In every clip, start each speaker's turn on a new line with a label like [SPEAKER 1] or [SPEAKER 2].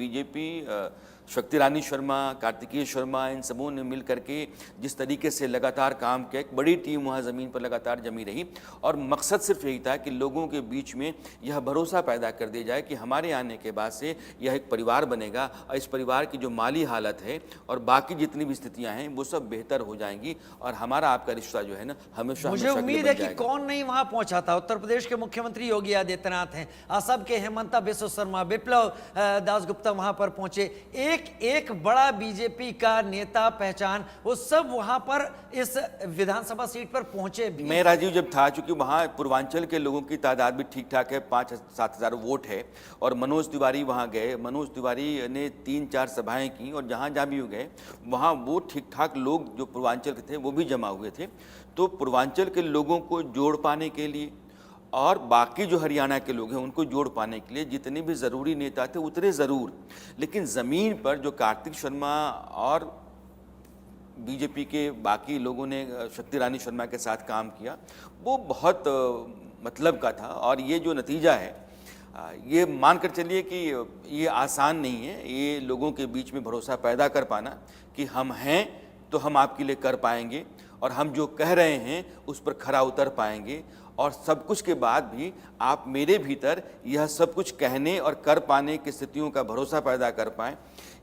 [SPEAKER 1] BJP शक्ति रानी शर्मा, कार्तिकेय शर्मा, इन सबों ने मिल करके जिस तरीके से लगातार काम किया, एक बड़ी टीम वहाँ ज़मीन पर लगातार जमी रही और मकसद सिर्फ यही था कि लोगों के बीच में यह भरोसा पैदा कर दिया जाए कि हमारे आने के बाद से यह एक परिवार बनेगा और इस परिवार की जो माली हालत है और बाकी जितनी भी स्थितियाँ हैं वो सब बेहतर हो जाएंगी और हमारा आपका रिश्ता जो है ना हमेशा
[SPEAKER 2] मुझे उम्मीद है कि कौन नहीं वहां पहुंचा था। उत्तर प्रदेश के मुख्यमंत्री योगी आदित्यनाथ हैं, असम के हेमंता बिस्वा शर्मा, विप्लव दास गुप्ता वहां पर पहुंचे, एक बड़ा बीजेपी का नेता पहचान, वो सब वहां पर इस विधानसभा सीट पर पहुंचे भी।
[SPEAKER 1] मैं राजीव जब था, चूंकि वहाँ पूर्वांचल के लोगों की तादाद भी ठीक ठाक है, 5-7 हज़ार वोट है और मनोज तिवारी वहाँ गए। मनोज तिवारी ने 3-4 सभाएं की और जहाँ जहाँ भी गए वहाँ वो ठीक ठाक लोग जो पूर्वांचल के थे वो भी जमा हुए थे। तो पूर्वांचल के लोगों को जोड़ पाने के लिए और बाकी जो हरियाणा के लोग हैं उनको जोड़ पाने के लिए जितने भी ज़रूरी नेता थे उतरे ज़रूर, लेकिन ज़मीन पर जो कार्तिक शर्मा और बीजेपी के बाकी लोगों ने शक्ति रानी शर्मा के साथ काम किया वो बहुत मतलब का था। और ये जो नतीजा है ये मान कर चलिए कि ये आसान नहीं है, ये लोगों के बीच में भरोसा पैदा कर पाना कि हम हैं तो हम आपके लिए कर पाएंगे और हम जो कह रहे हैं उस पर खरा उतर पाएंगे और सब कुछ के बाद भी आप मेरे भीतर यह सब कुछ कहने और कर पाने की स्थितियों का भरोसा पैदा कर पाएं,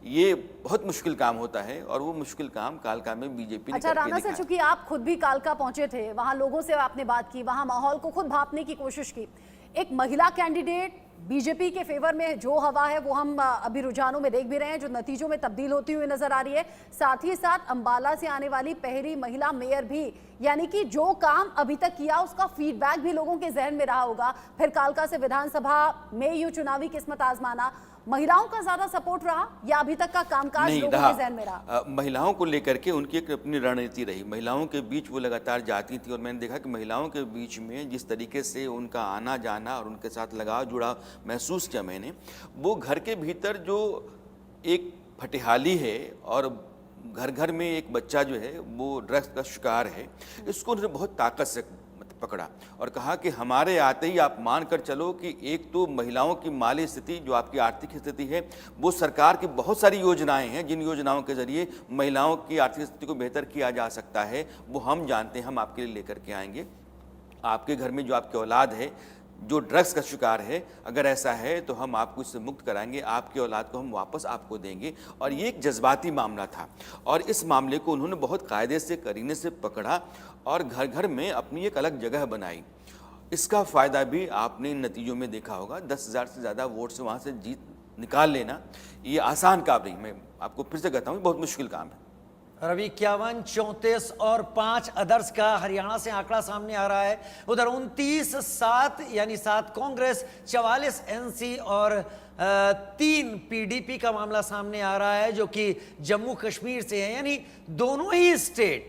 [SPEAKER 1] ये बहुत मुश्किल काम होता है और वो मुश्किल काम कालका में बीजेपी ने
[SPEAKER 3] अच्छा राणा सर, चूंकि आप खुद भी कालका पहुंचे थे, वहां लोगों से आपने बात की, वहां माहौल को खुद भांपने की कोशिश की, एक महिला कैंडिडेट बीजेपी के फेवर में जो हवा है वो हम अभी रुझानों में देख भी रहे हैं, जो नतीजों में तब्दील होती हुई नजर आ रही है। साथ ही साथ अंबाला से आने वाली पहली महिला मेयर भी, यानी कि जो काम अभी तक किया उसका फीडबैक भी लोगों के जहन में रहा होगा। फिर कालका से विधानसभा में यूं चुनावी किस्मत आजमाना, महिलाओं का ज्यादा सपोर्ट रहा या अभी तक का कामकाज लोगों के जहन में रहा?
[SPEAKER 1] महिलाओं को लेकर के उनकी एक अपनी रणनीति रही, महिलाओं के बीच वो लगातार जाती थी और मैंने देखा कि महिलाओं के बीच में जिस तरीके से उनका आना जाना और उनके साथ लगाव जुड़ाव महसूस किया मैंने, वो घर के भीतर जो एक फटिहाली है और घर घर में एक बच्चा जो है वो ड्रग्स का शिकार है, इसको उन्होंने बहुत ताकत से पकड़ा और कहा कि हमारे आते ही आप मान कर चलो कि एक तो महिलाओं की माली स्थिति, जो आपकी आर्थिक स्थिति है, वो सरकार की बहुत सारी योजनाएं हैं जिन योजनाओं के जरिए महिलाओं की आर्थिक स्थिति को बेहतर किया जा सकता है, वो हम जानते हैं, हम आपके लिए लेकर के आएंगे। आपके घर में जो आपकी औलाद है जो ड्रग्स का शिकार है, अगर ऐसा है तो हम आपको इससे मुक्त कराएंगे, आपकी औलाद को हम वापस आपको देंगे। और ये एक जज्बाती मामला था और इस मामले को उन्होंने बहुत कायदे से करीने से पकड़ा और घर घर में अपनी एक अलग जगह बनाई। इसका फ़ायदा भी आपने इन नतीजों में देखा होगा। 10,000 से ज़्यादा वोट से वहाँ से जीत निकाल लेना ये आसान काम नहीं, मैं आपको फिर से कहता हूँ बहुत मुश्किल काम है।
[SPEAKER 2] रवि, 51, 34 और 5 अदर्स का हरियाणा से आंकड़ा सामने आ रहा है। उधर 29, 7 यानी 7 कांग्रेस, 44 एनसी और 3 पीडीपी का मामला सामने आ रहा है जो कि जम्मू कश्मीर से है। यानी दोनों ही स्टेट